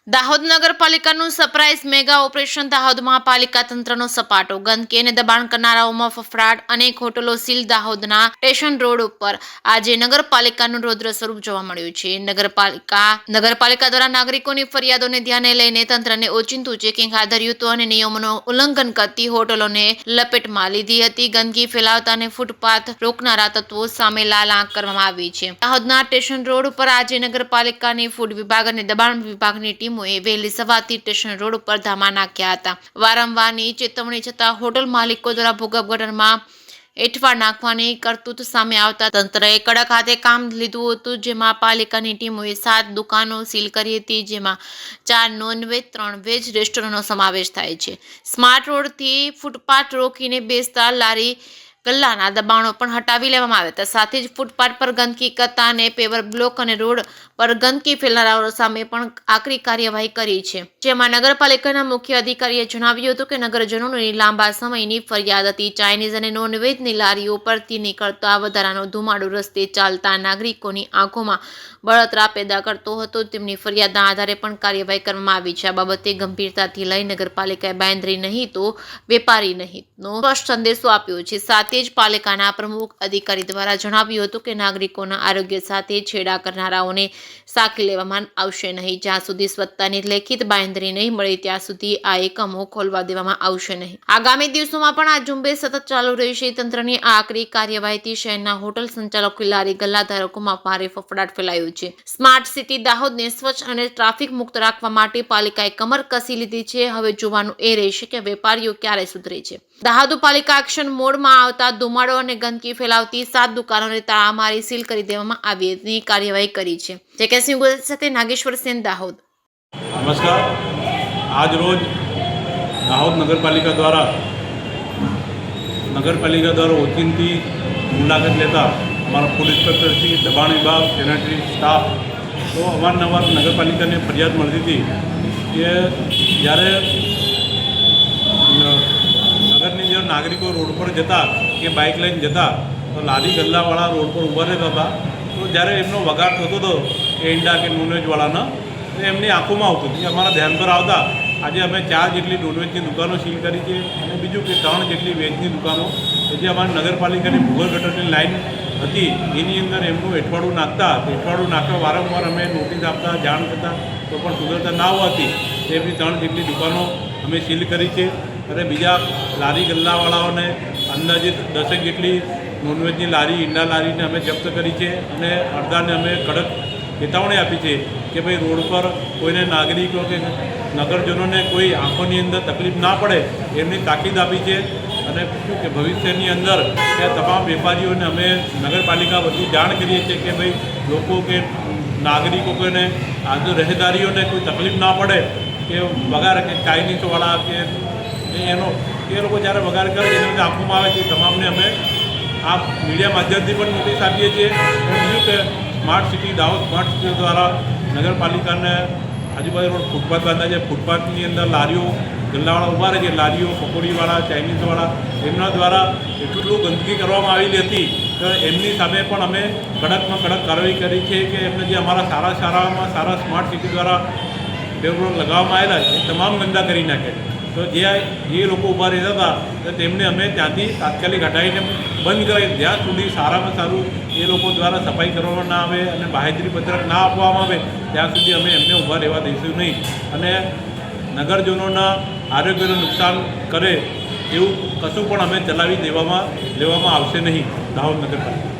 દાહોદ નગરપાલિકાનું surprise mega operation. Dahod મહાપાલિકા તંત્રનો સપાટો. ગંદકી અને દબાણ કરનારાઓમાં ફફડાટ. અનેક હોટલો સીલ. દાહોદના સ્ટેશન રોડ ઉપર આજે નગરપાલિકાનું રૌદ્ર સ્વરૂપ જોવા મળ્યું છે. નગરપાલિકા દ્વારા નાગરિકોની ફરિયાદોને ધ્યાને લઈને તંત્રને ઓચિંતું ચેકિંગ હાથ ધર્યું હતું અને નિયમોનું ઉલ્લંઘન કરતી હોટલોને લપેટમાં લીધી હતી. ગંદકી ફેલાવતા અને ફૂટપાથ રોકનારા તત્વો સામે લાલ આંખ કરવામાં આવી છે. દાહોદના સ્ટેશન રોડ ઉપર આજે નગરપાલિકાની ફૂડ વિભાગ અને દબાણ વિભાગની ટીમ વહેલી સવારથી સ્ટેશન રોડ ઉપર ધામા નાખ્યા હતા. વારંવારની ચેતવણી છતાં હોટલ માલિકો દ્વારા ભૂગર્ભ ગટરમાં એઠવા નાખવાની કરતૂત સામે આવતા તંત્રએ કડક હાથે કામ લીધું હતું. જેમાં પાલિકાની ટીમોએ 7 દુકાનો સીલ કરી હતી, જેમાં 4 નોનવેજ 3 વેજ રેસ્ટોરન્ટનો સમાવેશ થાય છે. સ્માર્ટ રોડથી ફૂટપાથ રોકીને બેસતા લારી ગલ્લાના દબાણો પણ હટાવી લેવામાં આવ્યા હતા. સાથે જ ફૂટપાથ પર ગંદકી કરતા અને પેવર બ્લોક અને રોડ પર ગંદકી ફેલાવનારાઓ સામે પણ આકરી કાર્યવાહી કરી છે. જેમાં નગરપાલિકાના મુખ્ય અધિકારીએ જણાવ્યું હતું કે નગરજનોની લાંબા સમયની ફરિયાદ હતી. ચાઇનીઝ અને નોનવેજની લારીઓ પરથી નીકળતો આ વધારાનો ધુમાડો રસ્તે ચાલતા નાગરિકોની આંખોમાં બળતરા પેદા કરતો હતો. તેમની ફરિયાદના આધારે પણ કાર્યવાહી કરવામાં આવી છે. આ બાબતે ગંભીરતાથી લઈ નગરપાલિકાએ બાંયધરી નહીં તો વેપારી નહીંનો સ્પષ્ટ સંદેશો આપ્યો છે. સાથે જ પાલિકાના પ્રમુખ અધિકારી દ્વારા જણાવ્યું હતું કે નાગરિકોના આરોગ્ય સાથે છેડા કરનારાઓને સાંકળી લેવામાં આવશે નહીં. જ્યાં સુધી સ્વચ્છતાની લેખિત બાંયધરી નહીં મળે ત્યાં સુધી આ એકમો ખોલવા દેવામાં આવશે નહીં. આગામી દિવસોમાં પણ આ ઝુંબેશ સતત ચાલુ રહેશે. તંત્રની આ આકરી કાર્યવાહીથી શહેરના હોટલ સંચાલકો, લારી ગલ્લા ધારકોમાં ભારે ફફડાટ ફેલાયો છે. સ્માર્ટ સિટી દાહોદને સ્વચ્છ અને ટ્રાફિક મુક્ત રાખવા માટે પાલિકાએ કમર કસી લીધી છે. હવે જોવાનું એ રહેશે કે વેપારીઓ ક્યારે સુધરે છે. દાહોદ પાલિકા એક્શન મોડમાં આવતા ધુમાડો અને ગંદકી ફેલાવતી 7 દુકાનોને તાળા મારી સીલ કરી દેવામાં આવી હતી. કાર્યવાહી કરી છે. જેકેસિંહ ગુજરાત સાથે નાગેશ્વર સેન, દાહોદ. નમસ્કાર. આજ રોજ દાહોદ નગરપાલિકા દ્વારા ઓચિંતી મુલાકાત લેતા અમારા ફૂડ ઇન્સ્પેક્ટરથી દબાણ વિભાગ, સેનેટરી સ્ટાફ તો અવારનવાર નગરપાલિકાને ફરિયાદ મળતી હતી કે જ્યારે નગરની જે નાગરિકો રોડ પર જતા કે બાઇક લઈને જતા તો લારી ગલ્લાવાળા રોડ પર ઊભા રહેતા હતા. તો જ્યારે એમનો વગાડ થતો હતો ઈંડા કે નોનવેજવાળાના, તો એમની આંખોમાં આવતું હતું. અમારા ધ્યાન પર આવતા આજે અમે 4 જેટલી નોનવેજની દુકાનો સીલ કરી છે અને બીજું કે 3 જેટલી વેજની દુકાનો જે અમારી નગરપાલિકાની ભૂગર્ભ ગટરની લાઈન હતી એની અંદર એમનું એઠવાડું નાખતા. એઠવાડું નાખવા વારંવાર અમે નોટિસ આપતા, જાણ કરતા, તો પણ સુધરતા ના હોવાથી એમની 3 જેટલી દુકાનો અમે સીલ કરી છે. અને બીજા લારી ગલ્લાવાળાઓને અંદાજિત 10 જેટલી નોનવેજની લારી, ઈંડા લારીને અમે જપ્ત કરી છે અને અડધાને અમે કડક ચેતવણી આપી છે કે ભાઈ રોડ પર કોઈને નાગરિકો કે નગરજનોને કોઈ આંખોની અંદર તકલીફ ના પડે એમની તાકીદ આપી છે. અને શું કે ભવિષ્યની અંદર કે તમામ વેપારીઓને અમે નગરપાલિકા બધી જાણ કરીએ છીએ કે ભાઈ લોકો કે નાગરિકો કોઈને આજુ રહેદારીઓને કોઈ તકલીફ ના પડે કે વગાર કે ચાઇનીઝવાળા કે એ લોકો જ્યારે વગાર કરે એની અંદર આંખોમાં આવે છે. તમામને અમે આ મીડિયા માધ્યમથી પણ નોટિસ આપીએ છીએ. બીજું કે smart city Dahod smart city દ્વારા નગરપાલિકાને આજુબાજુ રોડ ફૂટપાથ બાંધા છે. ફૂટપાથની અંદર લારીઓ ગલ્લાવાળા ઊભા રહે છે. લારીઓ, પકોડીવાળા, ચાઇનીઝવાળા એમના દ્વારા એટલું ગંદકી કરવામાં આવેલી હતી તો એમની સામે પણ અમે કડકમાં કડક કાર્યવાહી કરી છે કે એમને જે અમારા સારા સ્માર્ટ સિટી દ્વારા પેવર લગાવવામાં આવેલા એ તમામ ગંદા કરી નાખે. તો જે લોકો ઊભા રહેતા હતા તો તેમને અમે ત્યાંથી તાત્કાલિક હટાવીને બંધ કરાવી. જ્યાં સુધી સારામાં સારું એ લોકો દ્વારા સફાઈ કરવામાં ના આવે અને બાંહેધરી પત્રક ના આપવામાં આવે ત્યાં સુધી અમે એમને ઊભા રહેવા દઈશું નહીં. અને નગરજનોના આરોગ્યને નુકસાન કરે એવું કશું પણ અમે ચલાવી લેવામાં આવશે નહીં દાહોદ નગરપાલિકા.